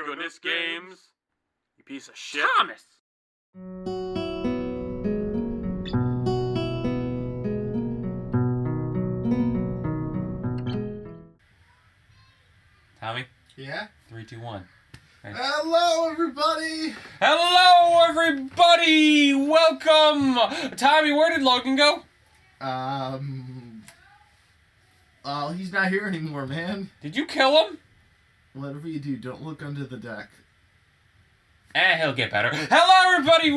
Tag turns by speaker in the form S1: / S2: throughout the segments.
S1: goodness, Games! You piece of shit.
S2: Thomas!
S1: Tommy?
S3: Yeah?
S1: 3, 2, 1. Right.
S3: Hello, everybody!
S1: Hello, everybody! Welcome! Tommy, where did Logan go?
S3: He's not here anymore, man.
S1: Did you kill him?
S3: Whatever you do, don't look under the deck.
S1: He'll get better. Hello, everybody!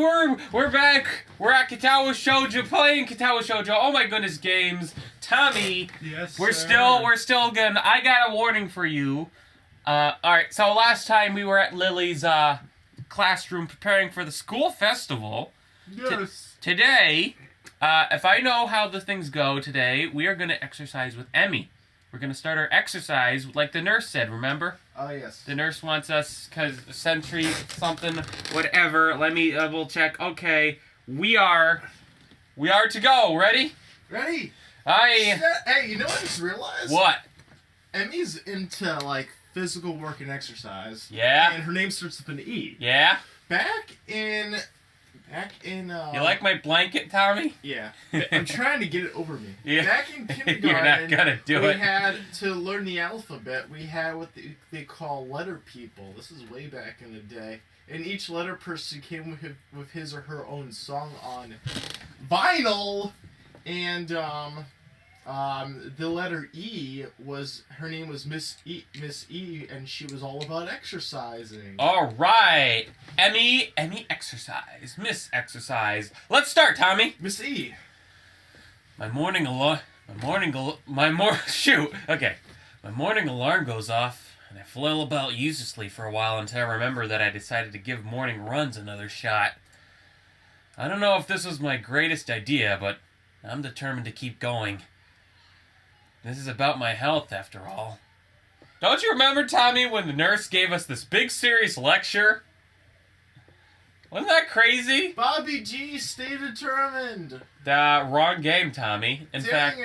S1: We're back. We're at Katawa Shoujo, playing Katawa Shoujo. Oh my goodness, Games. Tommy,
S3: Yes,
S1: we're
S3: sir.
S1: still good. I got a warning for you. Alright, so last time we were at Lily's, classroom preparing for the school festival.
S3: Yes.
S1: Today, if I know how the things go today, we are going to exercise with Emmy. We're going to start our exercise like the nurse said, remember?
S3: Oh, yes.
S1: The nurse wants us, because sentry, something, whatever. Let me double check. Okay, we are to go. Ready?
S3: Ready?
S1: Hey,
S3: you know what I just realized?
S1: what?
S3: Emmy's into, like, physical work and exercise.
S1: Yeah?
S3: And her name starts with an E.
S1: Yeah?
S3: Back in,
S1: You like my blanket, Tommy?
S3: Yeah. I'm trying to get it over me.
S1: Yeah.
S3: Back in kindergarten,
S1: You're not gonna do
S3: we
S1: it.
S3: had to learn the alphabet. We had what they call letter people. This is way back in the day. And each letter person came with his or her own song on vinyl. And the letter E was, her name was Miss E, and she was all about exercising.
S1: All right. Emmy exercise. Miss exercise. Let's start, Tommy.
S3: Miss E.
S1: My morning alarm goes off, and I flail about uselessly for a while until I remember that I decided to give morning runs another shot. I don't know if this was my greatest idea, but I'm determined to keep going. This is about my health, after all. Don't you remember, Tommy, when the nurse gave us this big serious lecture? Wasn't that crazy?
S3: Bobby G, stay determined.
S1: Wrong game, Tommy. In
S3: Dang
S1: fact,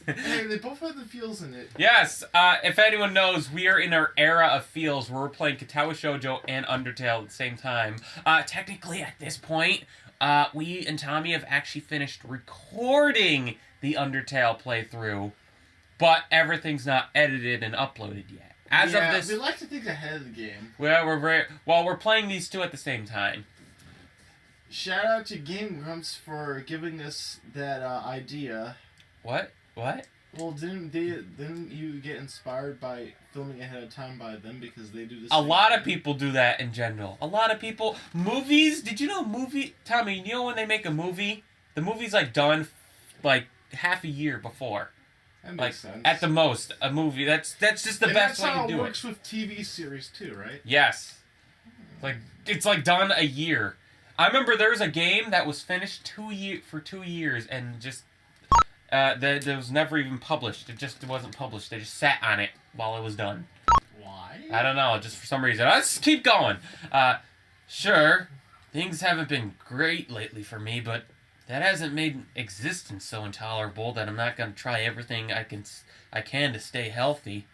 S3: it. Hey, they both have the feels in it.
S1: yes. If anyone knows, we are in our era of feels where we're playing Katawa Shoujo and Undertale at the same time. Technically, at this point, we and Tommy have actually finished recording the Undertale playthrough, but everything's not edited and uploaded yet. As of this,
S3: we like to think ahead of the game.
S1: well, we're playing these two at the same time.
S3: Shout out to Game Grumps for giving us that idea.
S1: What?
S3: Well, didn't you get inspired by filming ahead of time by them because they do this?
S1: A lot of people do that in general. A lot of people. Movies. Did you know Tommy, you know when they make a movie, the movie's like done, like half a year before.
S3: That
S1: Like
S3: makes sense.
S1: at the most, a movie. That's just the
S3: and
S1: best
S3: that's
S1: way
S3: how
S1: to
S3: it
S1: do
S3: works
S1: it.
S3: with TV series too, right?
S1: Yes. It's like done a year. I remember there was a game that was finished for 2 years and just that was never even published. It wasn't published. They just sat on it while it was done.
S3: Why?
S1: I don't know, just for some reason. Let's keep going. Sure, things haven't been great lately for me, but that hasn't made existence so intolerable that I'm not going to try everything I can to stay healthy.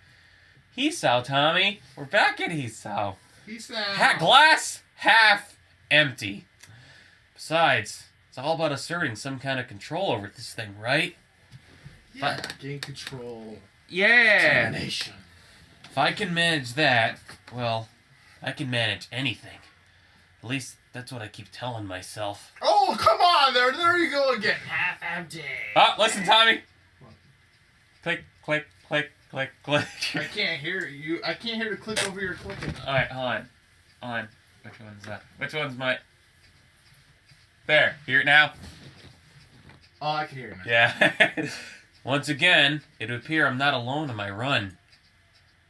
S1: Hisao, Tommy. We're back at Hisao.
S3: Hisao.
S1: Glass half empty. Besides, it's all about asserting some kind of control over this thing, right?
S3: Yeah, gain control.
S1: Yeah!
S3: Domination.
S1: If I can manage that, well, I can manage anything. At least, that's what I keep telling myself.
S3: Oh, come on there you go again. Half empty.
S1: Listen, Tommy.
S3: What?
S1: Click, click, click, click, click.
S3: I can't hear you. I can't hear the click over your clicking.
S1: Alright, hold on. Which one's that? Which one's my... There, hear it now?
S3: Oh, I can hear it now.
S1: Yeah. Once again, it would appear I'm not alone in my run.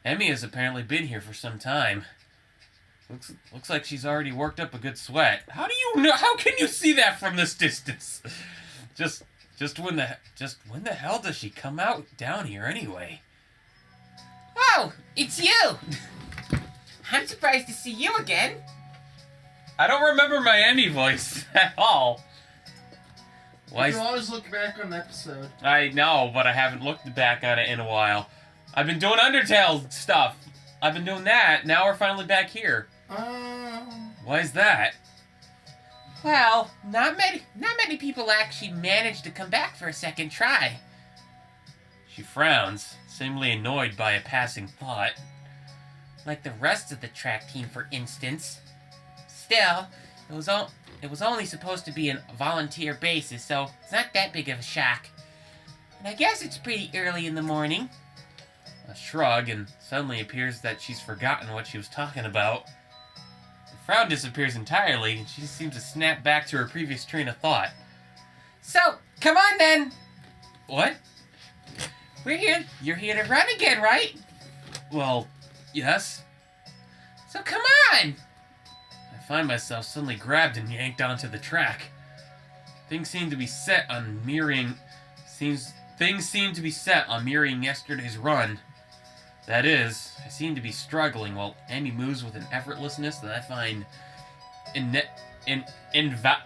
S1: Emmy has apparently been here for some time. Looks like she's already worked up a good sweat. How do you know? How can you see that from this distance? Just when the hell does she come out down here anyway?
S2: Oh, it's you! I'm surprised to see you again.
S1: I don't remember my Emmy voice at all.
S3: You can always look back on the episode.
S1: I know, but I haven't looked back on it in a while. I've been doing Undertale stuff. I've been doing that. Now we're finally back here. Why is that?
S2: Well, not many people actually manage to come back for a second try.
S1: She frowns, seemingly annoyed by a passing thought.
S2: Like the rest of the track team, for instance. Still, it was only supposed to be a volunteer basis, so it's not that big of a shock. And I guess it's pretty early in the morning.
S1: A shrug, and suddenly appears that she's forgotten what she was talking about. The frown disappears entirely, and she seems to snap back to her previous train of thought.
S2: So, come on then!
S1: What?
S2: We're here. You're here to run again, right?
S1: Well, yes.
S2: So come on!
S1: I find myself suddenly grabbed and yanked onto the track. Things seem to be set on mirroring yesterday's run. That is, I seem to be struggling while Amy moves with an effortlessness that I find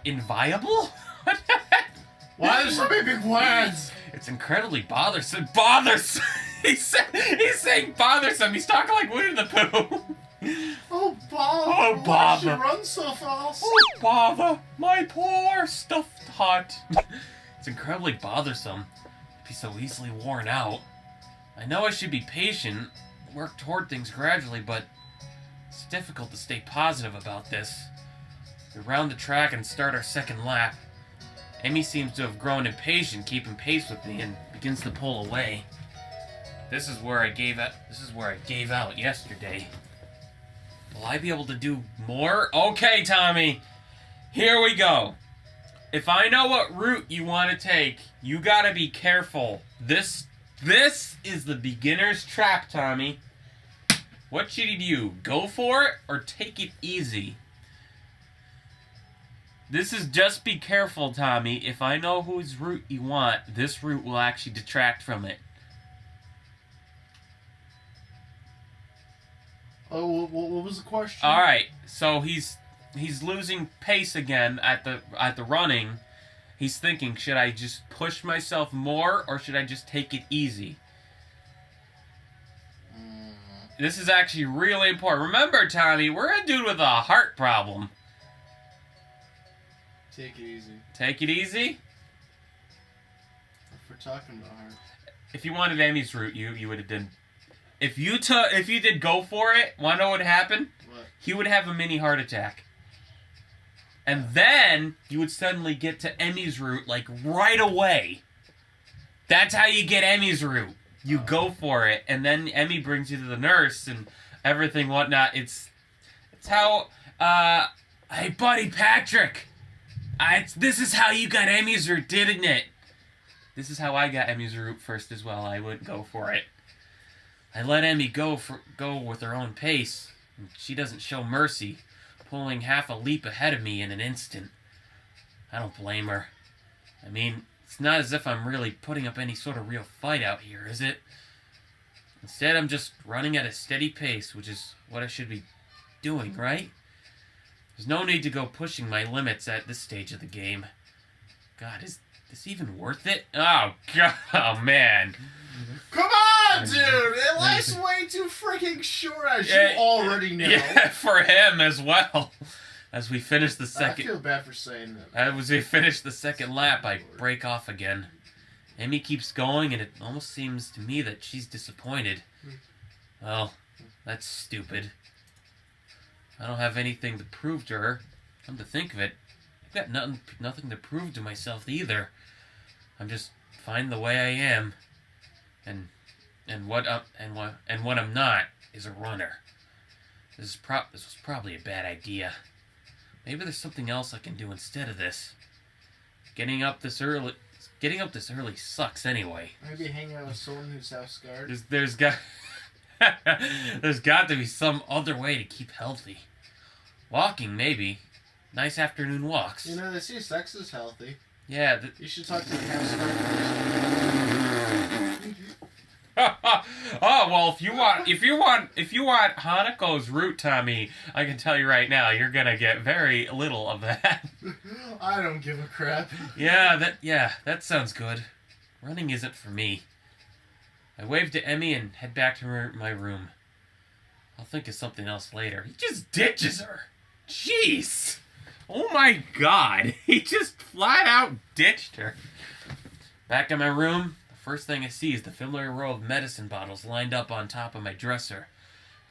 S1: inviolable?
S3: Why are there so many big words?
S1: It's incredibly bothersome. Bothersome! He's saying bothersome. He's talking like Winnie the Pooh.
S3: Oh, bother.
S1: Oh,
S3: Why
S1: bother.
S3: does she run so fast?
S1: Oh, bother. My poor stuffed heart. It's incredibly bothersome to be so easily worn out. I know I should be patient, work toward things gradually, but it's difficult to stay positive about this. We round the track and start our second lap. Amy seems to have grown impatient, keeping pace with me, and begins to pull away. This is where I gave out yesterday. Will I be able to do more? Okay, Tommy. Here we go. If I know what route you want to take, you gotta be careful. This is the beginner's trap, Tommy. What should you do? Go for it or take it easy? This is just be careful, Tommy. If I know whose route you want, this route will actually detract from it.
S3: Oh, what was the question?
S1: All right, so he's losing pace again at the running. He's thinking, should I just push myself more or should I just take it easy? This is actually really important. Remember, Tommy, we're a dude with a heart problem.
S3: Take it easy.
S1: Take it easy?
S3: If we're talking about heart.
S1: If you wanted Amy's route, you would have done. If you did go for it, wanna know what would happen?
S3: What?
S1: He would have a mini heart attack. And then you would suddenly get to Emmy's route like right away. That's how you get Emmy's route. You go for it, and then Emmy brings you to the nurse and everything whatnot. It's how hey buddy Patrick. This is how you got Emmy's route, didn't it? This is how I got Emmy's route first as well. I wouldn't go for it. I let Emmy go with her own pace. And she doesn't show mercy, pulling half a leap ahead of me in an instant. I don't blame her. I mean, it's not as if I'm really putting up any sort of real fight out here, is it? Instead, I'm just running at a steady pace, which is what I should be doing, right? There's no need to go pushing my limits at this stage of the game. God, is this even worth it? Oh, God, oh, man.
S3: Come on, dude! It life's way too freaking short, as you already know.
S1: Yeah, for him as well. As we finish the second...
S3: I feel bad for saying that.
S1: As we finish the second lap, I break off again. Amy keeps going, and it almost seems to me that she's disappointed. Well, that's stupid. I don't have anything to prove to her. Come to think of it, I've got nothing to prove to myself either. I'm just fine the way I am. And what I'm not is a runner. This was probably a bad idea. Maybe there's something else I can do instead of this. Getting up this early sucks anyway.
S3: Maybe hang out with someone who's half scarred.
S1: There's got to be some other way to keep healthy. Walking, maybe. Nice afternoon walks.
S3: You know, they say sex is healthy.
S1: Yeah.
S3: You should talk to the half scarred person.
S1: Oh well, if you want Hanako's route, Tommy, I can tell you right now, you're gonna get very little of that.
S3: I don't give a crap.
S1: Yeah, that sounds good. Running isn't for me. I wave to Emmy and head back to my room. I'll think of something else later. He just ditches her. Jeez. Oh my god. He just flat out ditched her. Back in my room, the first thing I see is the familiar row of medicine bottles lined up on top of my dresser.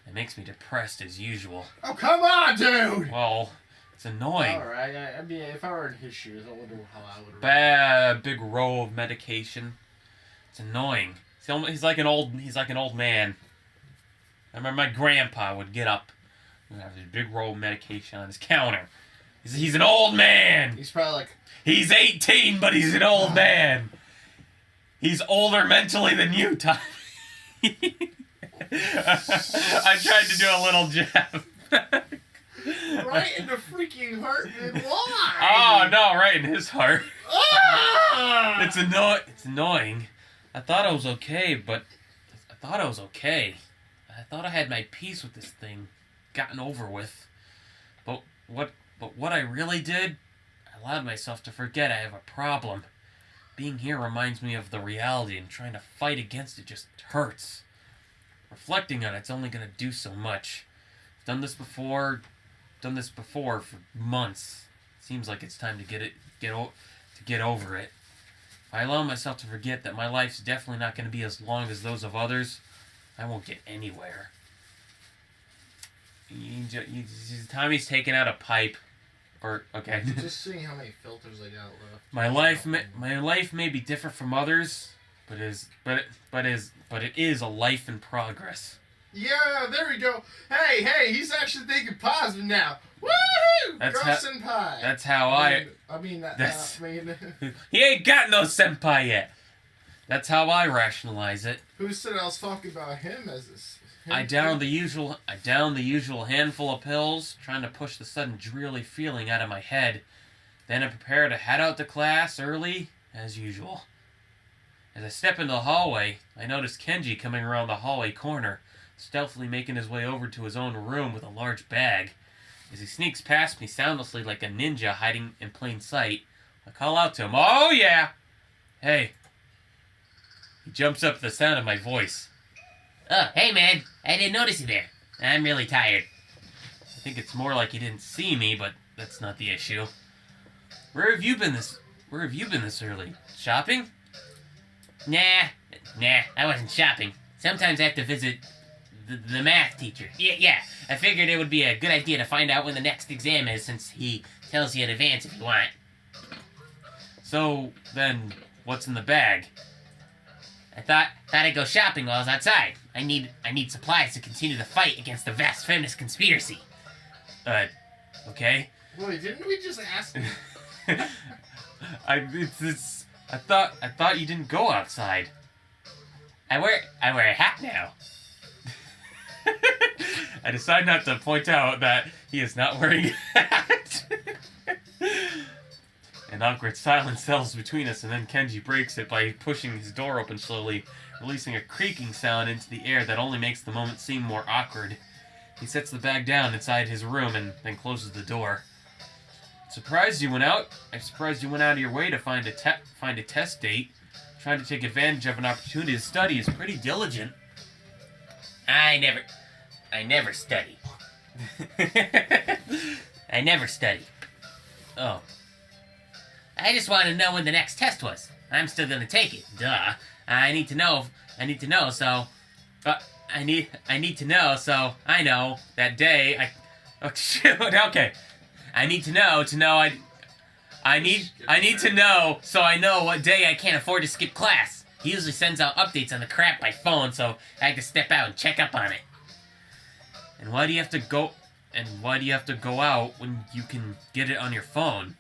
S1: It makes me depressed as usual.
S3: Oh, come on, dude!
S1: Well, it's annoying.
S3: Alright, I mean, if I were in his shoes, I wonder how I would react.
S1: Big row of medication. It's annoying. He's like an old man. I remember my grandpa would get up and have this big roll of medication on his counter. He's an old man.
S3: He's probably like...
S1: He's 18, but he's an old man. He's older mentally than you, Tommy. I tried to do a little jab.
S3: Right in the freaking heart, dude. Why?
S1: Oh, no, right in his heart.
S3: Ah!
S1: It's annoying. I thought I was okay, but... I thought I had my peace with this thing gotten over with. But what I really did, I allowed myself to forget I have a problem. Being here reminds me of the reality, and trying to fight against it just hurts. Reflecting on it's only going to do so much. I've done this before for months. Seems like it's time to get over it. If I allow myself to forget that my life's definitely not going to be as long as those of others, I won't get anywhere. Tommy's taking out a pipe. Okay.
S3: Just seeing how many filters I got left.
S1: My life may be different from others, but it is a life in progress.
S3: Yeah, there we go. Hey, he's actually thinking positive now. Woohoo! Senpai.
S1: That's how
S3: He
S1: he ain't got no senpai yet. That's how I rationalize it.
S3: Who said I was talking about him as this?
S1: I downed the usual handful of pills, trying to push the sudden dreary feeling out of my head. Then I prepare to head out to class early, as usual. As I step into the hallway, I notice Kenji coming around the hallway corner, stealthily making his way over to his own room with a large bag. As he sneaks past me soundlessly like a ninja hiding in plain sight, I call out to him, "Oh yeah!" Hey. He jumps up at the sound of my voice.
S2: Oh, hey man, I didn't notice you there. I'm really tired.
S1: I think it's more like he didn't see me, but that's not the issue. Where have you been this early? Shopping?
S2: Nah, I wasn't shopping. Sometimes I have to visit the math teacher. Yeah, I figured it would be a good idea to find out when the next exam is, since he tells you in advance if you want.
S1: So, then, what's in the bag?
S2: I thought I'd go shopping while I was outside. I need supplies to continue the fight against the vast feminist conspiracy.
S1: Okay.
S3: Wait, didn't we just ask him?
S1: I thought you didn't go outside.
S2: I wear a hat now.
S1: I decide not to point out that he is not wearing a hat. An awkward silence settles between us, and then Kenji breaks it by pushing his door open slowly, releasing a creaking sound into the air that only makes the moment seem more awkward. He sets the bag down inside his room and then closes the door. I'm surprised you went out of your way to find a test date. Trying to take advantage of an opportunity to study is pretty diligent.
S2: I never study. I never study.
S1: Oh.
S2: I just want to know when the next test was. I'm still gonna take it. Duh. I need to know, so I know that day oh shit, okay. I need to know, so I know what day I can't afford to skip class. He usually sends out updates on the crap by phone, so I had to step out and check up on it.
S1: And why do you have to go out when you can get it on your phone?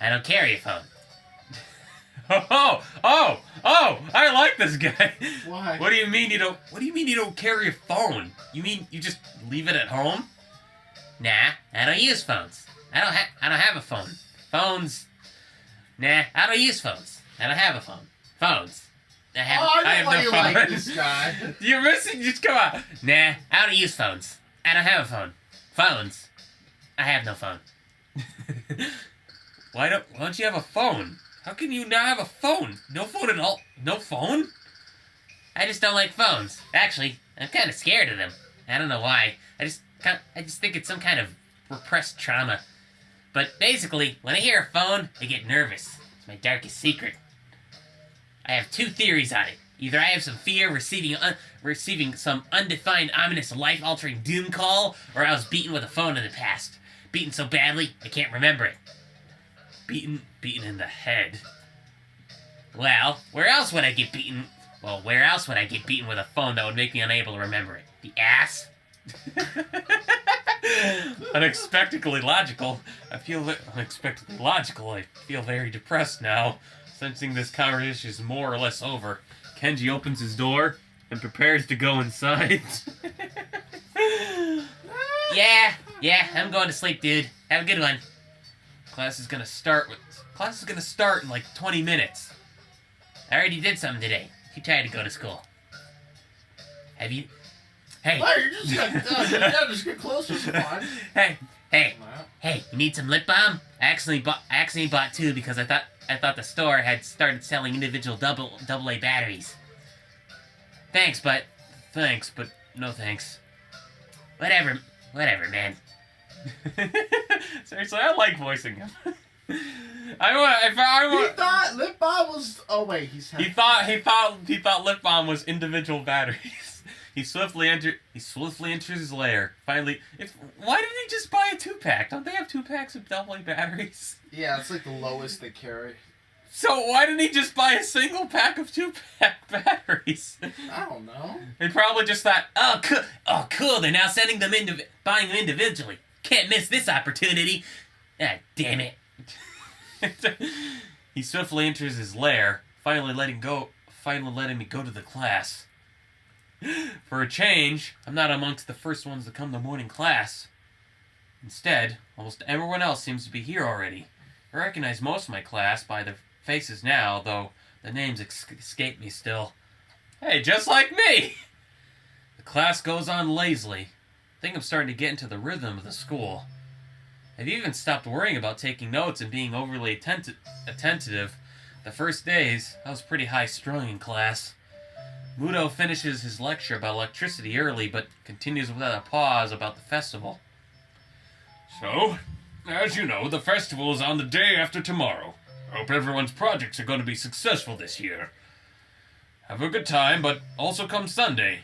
S2: I don't carry a phone.
S1: Oh! I like this guy.
S3: Why?
S1: What do you mean you don't carry a phone? You mean you just leave it at home?
S2: Nah, I don't use phones. I don't have a phone. Phones. Nah, I don't use phones. I don't have a phone. Phones. I
S3: have no phone. Like this guy.
S1: You're missing. Just come on.
S2: Nah, I don't use phones. I don't have a phone. Phones. I have no phone.
S1: Why don't you have a phone? How can you not have a phone? No phone at all? No phone?
S2: I just don't like phones. Actually, I'm kind of scared of them. I don't know why. I just think it's some kind of repressed trauma. But basically, when I hear a phone, I get nervous. It's my darkest secret. I have two theories on it. Either I have some fear receiving some undefined, ominous, life-altering doom call, or I was beaten with a phone in the past. Beaten so badly, I can't remember it. Beaten in the head. Well, where else would I get beaten? Well, where else would I get beaten with a phone that would make me unable to remember it? The ass?
S1: Unexpectedly logical. I feel very depressed now. Sensing this conversation is more or less over, Kenji opens his door and prepares to go inside.
S2: Yeah, I'm going to sleep, dude. Have a good one.
S1: Class is gonna start in like 20 minutes.
S2: I already did something today. Too tired to go to school. Have you... Hey.
S3: Why, you just got done. Yeah, just get closer, it's fine.
S2: Hey, you need some lip balm? I accidentally bought two because I thought the store had started selling individual double A batteries. Thanks, but no thanks. Whatever, man.
S1: Seriously, I like voicing him.
S3: He thought lip balm was. Oh wait, he thought
S1: lip balm was individual batteries. He swiftly enters his lair. Finally, why didn't he just buy a 2-pack? Don't they have 2-packs of AA batteries?
S3: Yeah, it's like the lowest they carry.
S1: So why didn't he just buy a single pack of 2-pack batteries?
S3: I don't know.
S1: He probably just thought,
S2: oh cool, they're now sending them buying them individually. Can't miss this opportunity. Ah, damn it.
S1: He swiftly enters his lair, finally letting me go to the class. For a change, I'm not amongst the first ones to come to morning class. Instead, almost everyone else seems to be here already. I recognize most of my class by their faces now, though the names escape me still. Hey, just like me! The class goes on lazily. I think I'm starting to get into the rhythm of the school. I've even stopped worrying about taking notes and being overly attentive. The first days, I was pretty high-strung in class. Muto finishes his lecture about electricity early, but continues without a pause about the festival. So, as you know, the festival is on the day after tomorrow. I hope everyone's projects are going to be successful this year. Have a good time, but also come Sunday.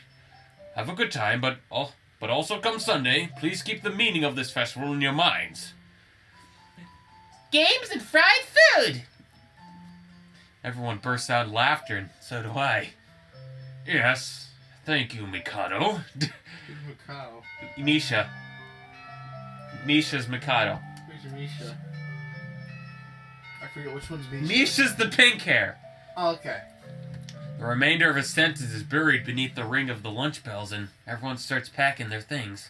S1: Also come Sunday, please keep the meaning of this festival in your minds.
S2: Games and fried food!
S1: Everyone bursts out in laughter, and so do I. Yes, thank you, Mikado.
S3: Mikado.
S1: Misha's Mikado.
S3: Who's Misha? I forget which one's Misha.
S1: Misha's the pink hair.
S3: Oh, okay.
S1: The remainder of his sentence is buried beneath the ring of the lunch bells, and everyone starts packing their things.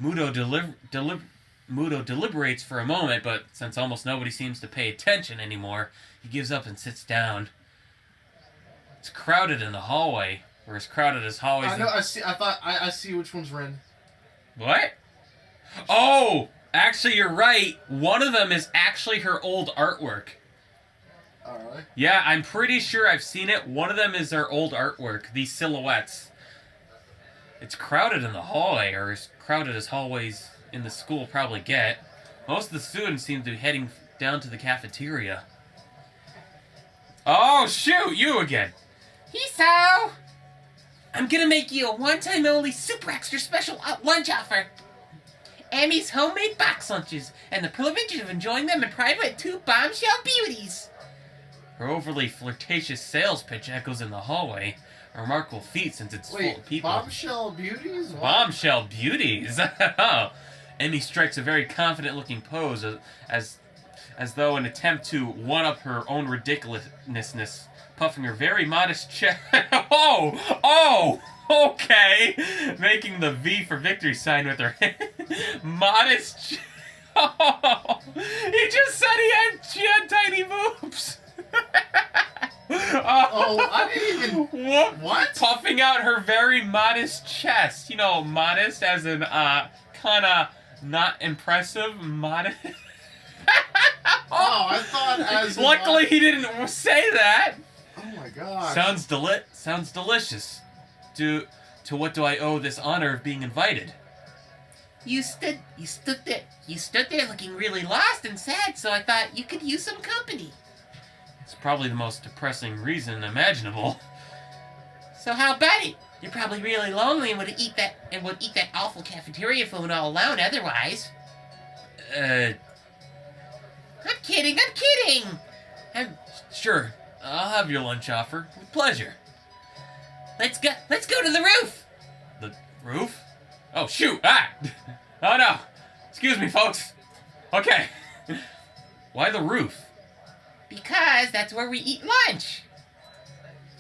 S1: Muto deliberates for a moment, but since almost nobody seems to pay attention anymore, he gives up and sits down. It's crowded in the hallway, or as crowded as hallways.
S3: I know. I see which one's Ren.
S1: What? Oh, actually, you're right. One of them is actually her old artwork.
S3: Oh, really?
S1: Yeah, I'm pretty sure I've seen it. One of them is her old artwork. These silhouettes. It's crowded in the hallway, or as crowded as hallways in the school probably get. Most of the students seem to be heading down to the cafeteria. Oh, shoot, you again.
S2: Hisao! I'm gonna make you a one-time only super extra special lunch offer. Emmy's homemade box lunches, and the privilege of enjoying them in private with two bombshell beauties.
S1: Her overly flirtatious sales pitch echoes in the hallway. A remarkable feat since it's full of people.
S3: Bombshell beauties? What?
S1: Bombshell beauties? Emmy strikes a very confident-looking pose as though an attempt to one-up her own ridiculousness, puffing her very modest chest. Oh, okay. Making the V for victory sign with her modest. Oh, he just said she had tiny boobs.
S3: Oh, I didn't even. What?
S1: Puffing out her very modest chest. You know, modest as in kind of not impressive. Modest.
S3: Oh, I thought as.
S1: Luckily, he didn't say that.
S3: Oh my god.
S1: Sounds delicious. to what do I owe this honor of being invited?
S2: You stood there looking really lost and sad, so I thought you could use some company.
S1: It's probably the most depressing reason imaginable.
S2: So how about it? You're probably really lonely and would eat that awful cafeteria food all alone otherwise. I'm kidding.
S1: Sure. I'll have your lunch offer. With pleasure.
S2: Let's go to the roof.
S1: The roof? Oh, shoot! Ah! Oh, no! Excuse me, folks. Okay. Why the roof?
S2: Because that's where we eat lunch.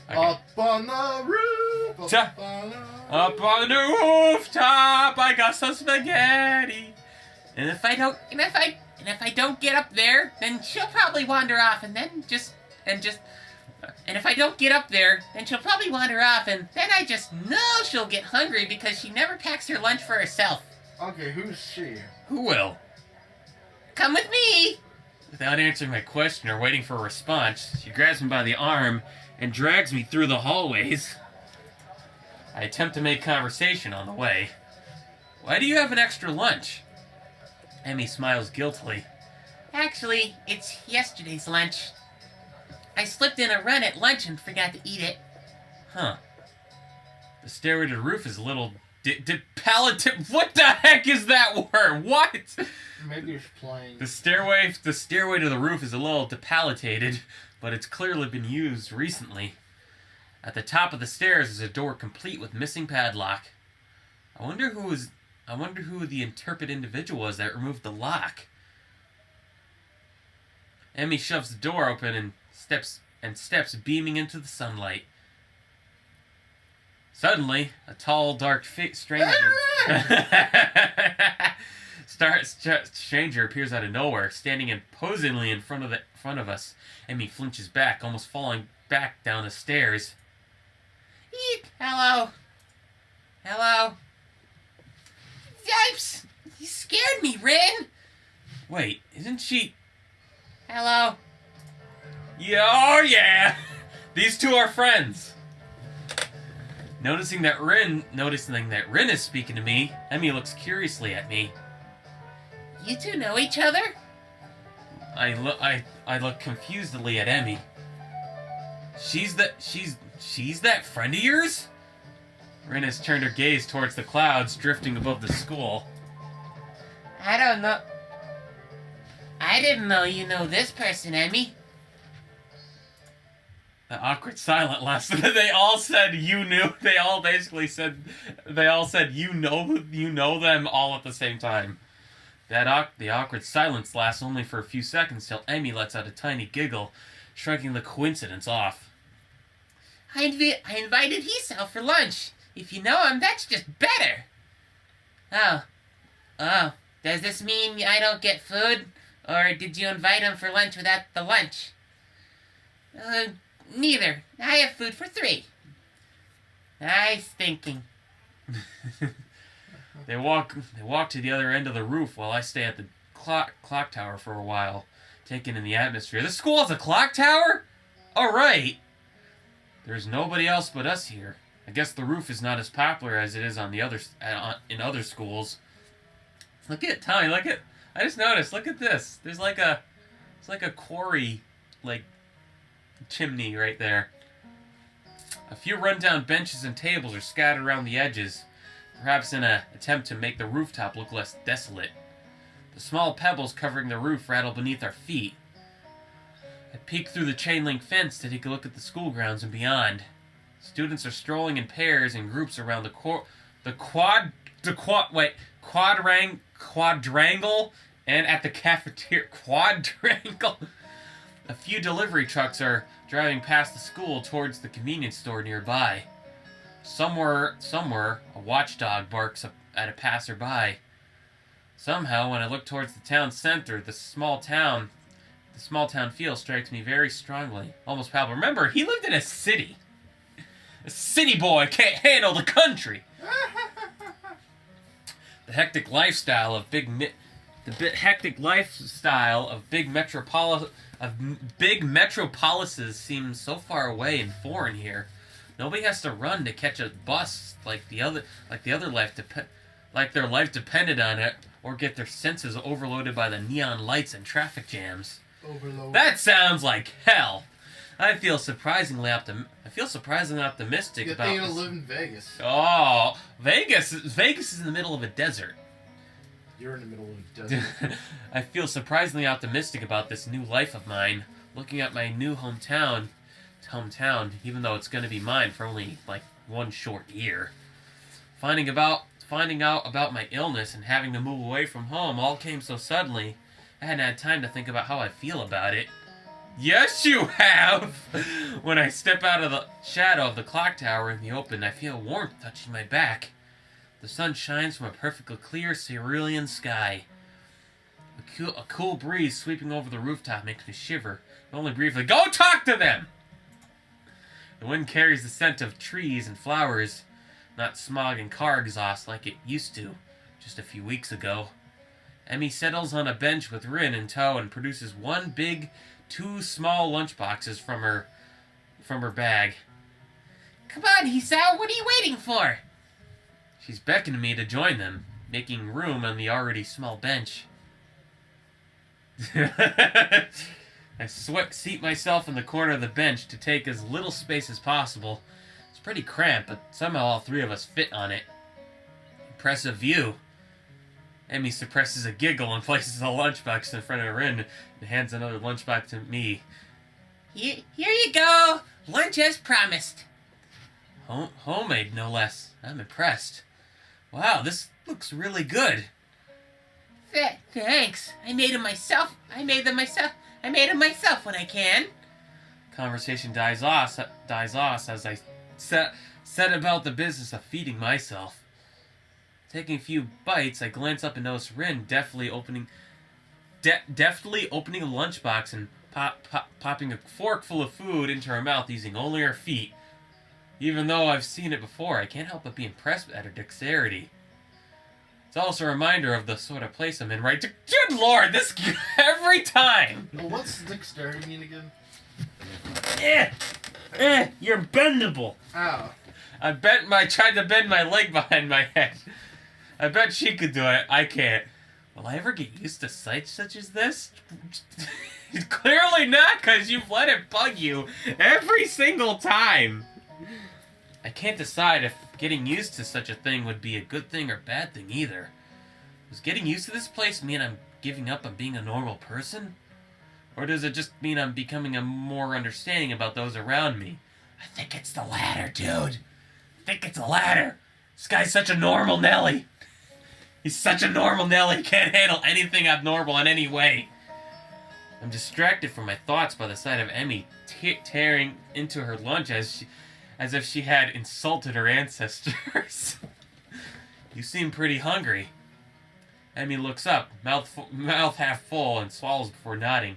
S1: Okay.
S3: Up on the roof.
S1: Up on the rooftop, I got some spaghetti.
S2: And if I don't get up there, then she'll probably wander off, and if I don't get up there, then she'll probably wander off, and then I just know she'll get hungry because she never packs her lunch for herself.
S3: Okay, who's she?
S1: Who will?
S2: Come with me.
S1: Without answering my question or waiting for a response, she grabs me by the arm and drags me through the hallways. I attempt to make conversation on the way. Why do you have an extra lunch? Emmy smiles guiltily.
S2: Actually, it's yesterday's lunch. I slipped in a run at lunch and forgot to eat it.
S1: Huh. The stairway to the roof is a little palliative. What the heck is that word? What?
S3: Maybe it's playing.
S1: The stairway to the roof is a little depalitated, but it's clearly been used recently. At the top of the stairs is a door complete with missing padlock. I wonder who the intrepid individual was that removed the lock. Emmy shoves the door open and steps beaming into the sunlight. Suddenly, a tall, dark stranger stranger appears out of nowhere, standing imposingly in front of us. Emmy flinches back, almost falling back down the stairs.
S2: Eek! Hello. Yipes! You scared me, Rin.
S1: Wait, isn't she?
S2: Hello.
S1: Yeah, oh yeah! These two are friends. Noticing that Rin is speaking to me, Emmy looks curiously at me.
S2: You two know each other?
S1: I look confusedly at Emmy. She's that friend of yours? Rin has turned her gaze towards the clouds drifting above the school.
S2: I don't know. I didn't know you know this person, Emmy.
S1: The awkward silence lasted. They all said you knew. They all said you know them all at the same time. The awkward silence lasts only for a few seconds till Emmy lets out a tiny giggle, shrugging the coincidence off.
S2: I invited Hisao for lunch. If you know him, that's just better. Oh. Does this mean I don't get food? Or did you invite him for lunch without the lunch? Neither. I have food for 3. Nice thinking.
S1: They walk to the other end of the roof while I stay at the clock tower for a while, taking in the atmosphere. The school has a clock tower? Alright. There's nobody else but us here. I guess the roof is not as popular as it is on in other schools. Look at Tommy. I just noticed. Look at this. It's like a quarry, chimney right there. A few rundown benches and tables are scattered around the edges, perhaps in an attempt to make the rooftop look less desolate. The small pebbles covering the roof rattle beneath our feet. I peek through the chain link fence to take a look at the school grounds and beyond. Students are strolling in pairs and groups around the quadrangle and at the cafeteria. Quadrangle. A few delivery trucks are driving past the school towards the convenience store nearby. Somewhere, a watchdog barks at a passerby. Somehow, when I look towards the town center, the small town feel strikes me very strongly, almost palpable. Remember, he lived in a city. A city boy can't handle the country. The hectic lifestyle of big metropolises seems so far away and foreign here. Nobody has to run to catch a bus like their life depended on it, or get their senses overloaded by the neon lights and traffic jams.
S3: Overload.
S1: That sounds like hell. I feel surprisingly optimistic
S3: Good
S1: about
S3: thing to
S1: this.
S3: live in Vegas.
S1: Oh, Vegas is in the middle of a desert.
S3: You're in the middle of a desert.
S1: I feel surprisingly optimistic about this new life of mine, looking at my new hometown, even though it's going to be mine for only like one short year. Finding out about my illness and having to move away from home all came so suddenly, I hadn't had time to think about how I feel about it. Yes, you have! When I step out of the shadow of the clock tower in the open, I feel warmth touching my back. The sun shines from a perfectly clear cerulean sky. A cool breeze sweeping over the rooftop makes me shiver. Only briefly, go talk to them! The wind carries the scent of trees and flowers, not smog and car exhaust like it used to just a few weeks ago. Emmy settles on a bench with Rin in tow and produces two small lunchboxes from her bag.
S2: Come on, Hisao, what are you waiting for?
S1: She's beckoning me to join them, making room on the already small bench. I seat myself in the corner of the bench to take as little space as possible. It's pretty cramped, but somehow all three of us fit on it. Impressive view. Emmy suppresses a giggle and places a lunchbox in front of Rin and hands another lunchbox to me.
S2: Here you go. Lunch as promised.
S1: Homemade, no less. I'm impressed. Wow, this looks really good.
S2: Thanks. I made them myself when I can.
S1: Conversation dies off as I set about the business of feeding myself. Taking a few bites, I glance up and notice Rin deftly opening a lunchbox and popping a fork full of food into her mouth using only her feet. Even though I've seen it before, I can't help but be impressed at her dexterity. It's also a reminder of the sort of place I'm in, right? Good lord, this every time!
S3: Well, what's dexterity mean again?
S1: You're bendable.
S3: Ow.
S1: I tried to bend my leg behind my head. I bet she could do it. I can't. Will I ever get used to sights such as this? Clearly not, because you've let it bug you every single time. I can't decide if getting used to such a thing would be a good thing or bad thing either. Does getting used to this place mean I'm giving up on being a normal person? Or does it just mean I'm becoming a more understanding about those around me? I think it's the latter, dude. I think it's the latter. This guy's such a normal Nelly. He's such a normal Nelly. He can't handle anything abnormal in any way. I'm distracted from my thoughts by the sight of Emmy tearing into her lunch as if she had insulted her ancestors. You seem pretty hungry. Emmy looks up, mouth half full, and swallows before nodding.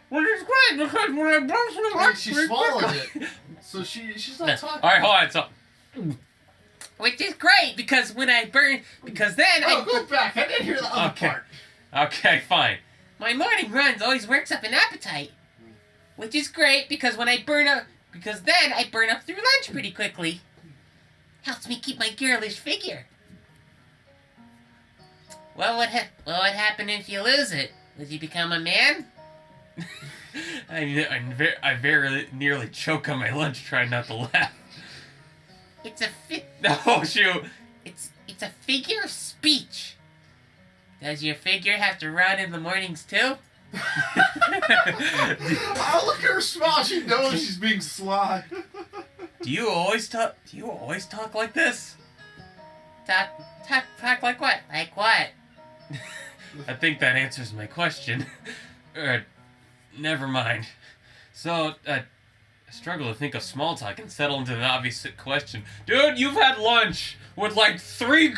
S1: Which is great because when I burn some
S3: Wait, she swallowed it. So she's not talking.
S1: Alright, hold on. So,
S2: Which is great because when I burn, because then
S3: go back. I didn't hear the other part.
S1: Okay, fine.
S2: my morning runs always works up an appetite. Which is great because then I burn up through lunch pretty quickly. Helps me keep my girlish figure. What would happen if you lose it? Would you become a man?
S1: I very nearly choke on my lunch trying not to laugh.
S2: It's a
S1: Oh, shoot.
S2: It's a figure of speech. Does your figure have to run in the mornings too?
S3: Oh, look at her smile. She knows she's being sly.
S1: Do you always talk like this?
S2: Talk like what? Like what?
S1: I think that answers my question. Never mind. So, I struggle to think of small talk and settle into an obvious question. Dude, you've had lunch with like three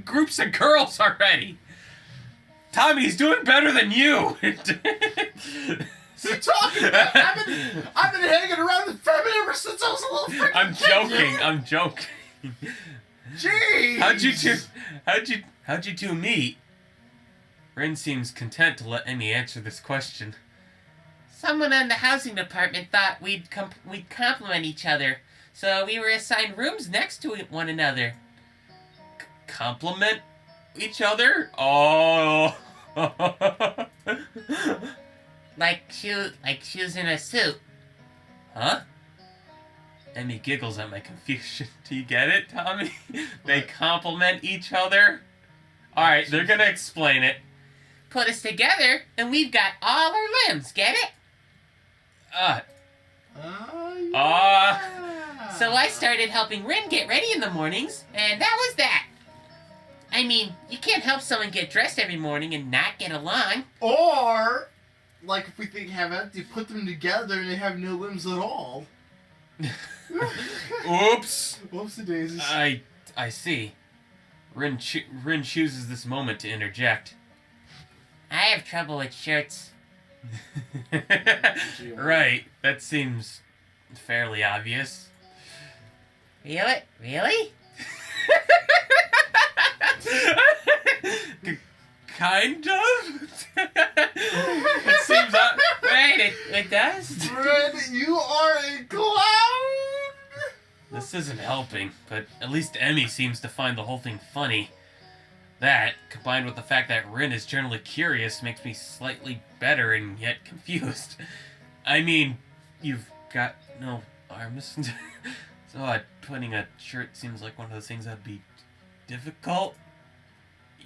S1: groups of girls already. Tommy's doing better than you.
S3: What's he talking about? I've been hanging around the feminine ever since I was a little freaking
S1: I'm joking.
S3: Jeez.
S1: How'd you two meet? Ren seems content to let Emmy answer this question.
S2: someone in the housing department thought we'd complement each other, so we were assigned rooms next to one another.
S1: Compliment each other? Oh.
S2: Like shoes in a suit.
S1: Huh? Emmy giggles at my confusion. Do you get it, Tommy? They complement each other? Alright, they're gonna explain it.
S2: Put us together, and we've got all our limbs. Get it? So I started helping Rin get ready in the mornings, and that was that. I mean, you can't help someone get dressed every morning and not get along.
S3: Or, like if we think have empty, put them together and they have no limbs at all.
S1: Oops.
S3: Whoopsie daisies.
S1: I see. Rin chooses this moment to interject.
S2: I have trouble with shirts.
S1: Right, that seems fairly obvious.
S2: Really? Really?
S1: Kind of? It seems
S2: Right, it does?
S3: Red, you are a clown!
S1: This isn't helping, but at least Emmy seems to find the whole thing funny. That, combined with the fact that Rin is generally curious, makes me slightly better and yet confused. I mean, you've got no arms. So putting a shirt seems like one of those things that'd be difficult.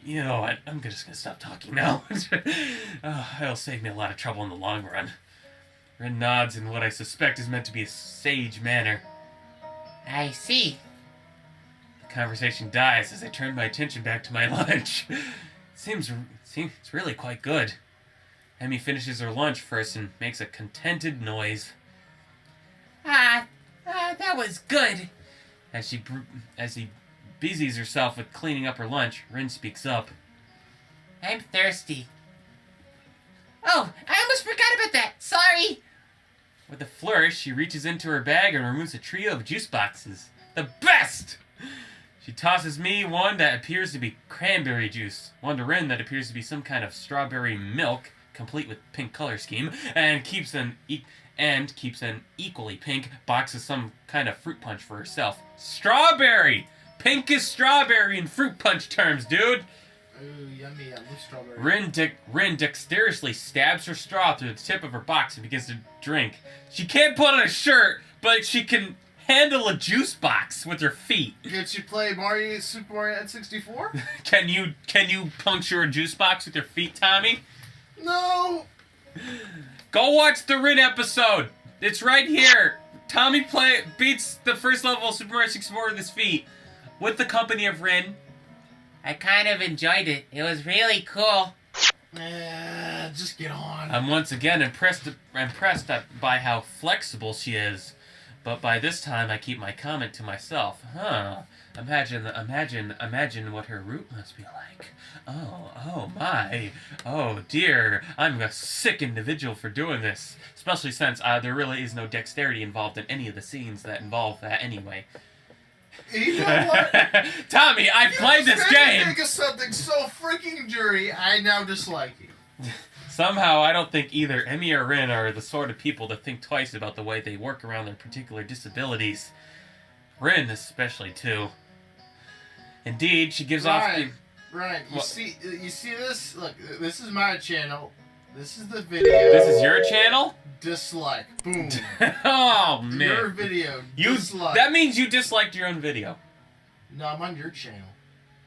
S1: You know what, I'm just gonna stop talking now. It'll save me a lot of trouble in the long run. Rin nods in what I suspect is meant to be a sage manner.
S2: I see.
S1: The conversation dies as I turn my attention back to my lunch. Seems really quite good. Emmy finishes her lunch first and makes a contented noise.
S2: That was good.
S1: As she busies herself with cleaning up her lunch, Rin speaks up.
S2: I'm thirsty. Oh, I almost forgot about that. Sorry.
S1: With a flourish, she reaches into her bag and removes a trio of juice boxes. The best! She tosses me one that appears to be cranberry juice, one to Rin that appears to be some kind of strawberry milk, complete with pink color scheme, and keeps an equally pink box of some kind of fruit punch for herself. Strawberry! Pink is strawberry in fruit punch terms, dude!
S3: Ooh, yummy, I love strawberry.
S1: Rin dexterously stabs her straw through the tip of her box and begins to drink. She can't put on a shirt, but she can handle a juice box with her feet.
S3: Did you play Super Mario N64?
S1: Can you puncture a juice box with your feet, Tommy?
S3: No!
S1: Go watch the Rin episode. It's right here. Tommy beats the first level of Super Mario 64 with his feet. With the company of Rin.
S2: I kind of enjoyed it. It was really cool.
S3: Just get on.
S1: I'm once again impressed by how flexible she is. But by this time, I keep my comment to myself. Imagine what her root must be like. Oh my. Oh dear. I'm a sick individual for doing this. Especially since there really is no dexterity involved in any of the scenes that involve that anyway.
S3: You know what?
S1: Tommy, I've played this game!
S3: Think of something so freaking jury, I now dislike you.
S1: Somehow, I don't think either Emmy or Rin are the sort of people to think twice about the way they work around their particular disabilities. Rin especially, too. Indeed, she gives off the...
S3: Right, you see this? Look, this is my channel. This is the video.
S1: This is your channel?
S3: Dislike. Boom.
S1: Oh, man.
S3: Your video. Dislike.
S1: That means you disliked your own video.
S3: No, I'm on your channel.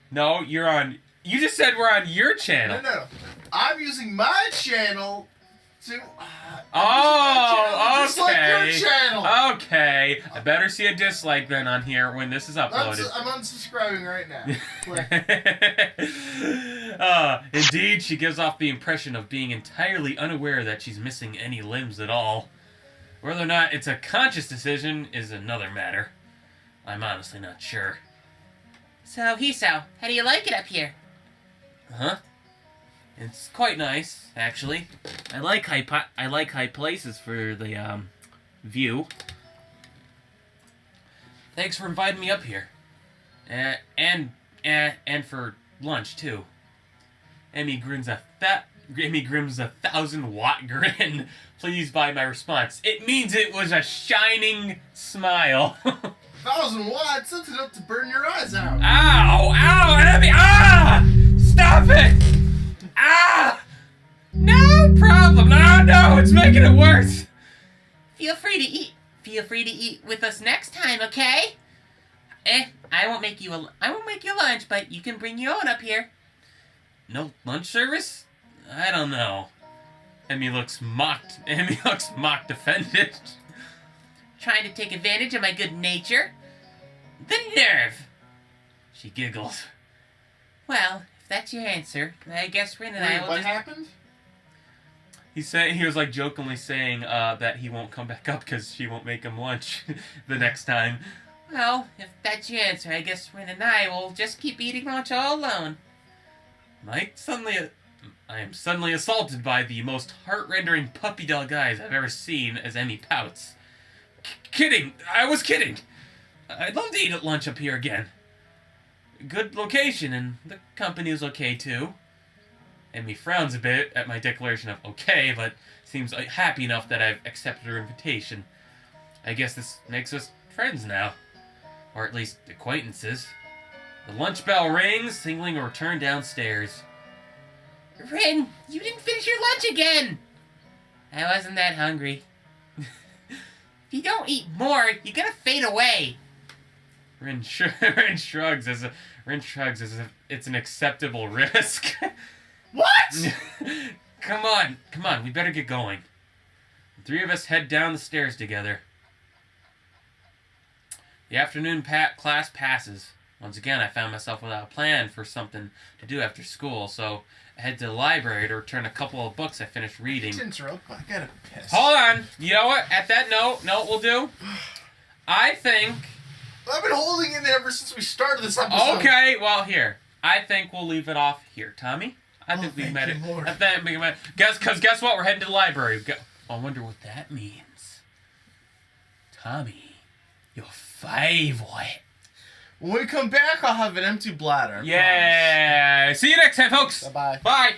S1: No, you're on... You just said we're on your channel.
S3: No. I'm using my channel to...
S1: okay.
S3: Dislike your channel.
S1: Okay. I better see a dislike then on here when this is uploaded.
S3: I'm unsubscribing right now.
S1: Indeed, she gives off the impression of being entirely unaware that she's missing any limbs at all. Whether or not it's a conscious decision is another matter. I'm honestly not sure.
S2: So, Hisao, how do you like it up here?
S1: Huh? It's quite nice, actually. I like high places for the view. Thanks for inviting me up here. And for lunch too. Emmy grins Amy Grimm's 1,000-watt grin, pleased by my response. It means it was a shining smile.
S3: 1,000 watts? That's enough to burn your eyes out.
S1: Ow! Ow! Abby! Ah! Stop it! Ah! No problem! No, it's making it worse!
S2: Feel free to eat. Feel free to eat with us next time, okay? I won't make you lunch, but you can bring your own up here.
S1: No lunch service? I don't know. Emmy looks mocked offended.
S2: Trying to take advantage of my good nature? The nerve!
S1: She giggles.
S2: Well, if that's your answer, I guess Rin and I will
S3: what
S2: just...
S3: happened?
S1: He was like jokingly saying that he won't come back up because she won't make him lunch the next time.
S2: Well, if that's your answer, I guess Rin and I will just keep eating lunch all alone.
S1: I am suddenly assaulted by the most heart-rendering puppy dog eyes I've ever seen as Emmy pouts. Kidding! I was kidding! I'd love to eat at lunch up here again. Good location, and the company is okay too. Emmy frowns a bit at my declaration of okay, but seems happy enough that I've accepted her invitation. I guess this makes us friends now. Or at least acquaintances. The lunch bell rings, signaling a return downstairs.
S2: Rin, you didn't finish your lunch again! I wasn't that hungry. If you don't eat more, you're gonna fade away.
S1: Rin shrugs as if it's an acceptable risk.
S3: What?
S1: Come on, we better get going. The three of us head down the stairs together. The afternoon class passes. Once again, I found myself without a plan for something to do after school, so I head to the library to return a couple of books I finished reading.
S3: I gotta piss.
S1: Hold on. You know what? At that note we'll do. I think...
S3: I've been holding it ever since we started this episode.
S1: Okay, well, here. I think we'll leave it off here. Tommy? I think we met it. Guess what? We're heading to the library. I wonder what that means. Tommy, your favorite.
S3: When we come back, I'll have an empty bladder.
S1: Yeah. See you next time, folks.
S3: Bye-bye.
S1: Bye.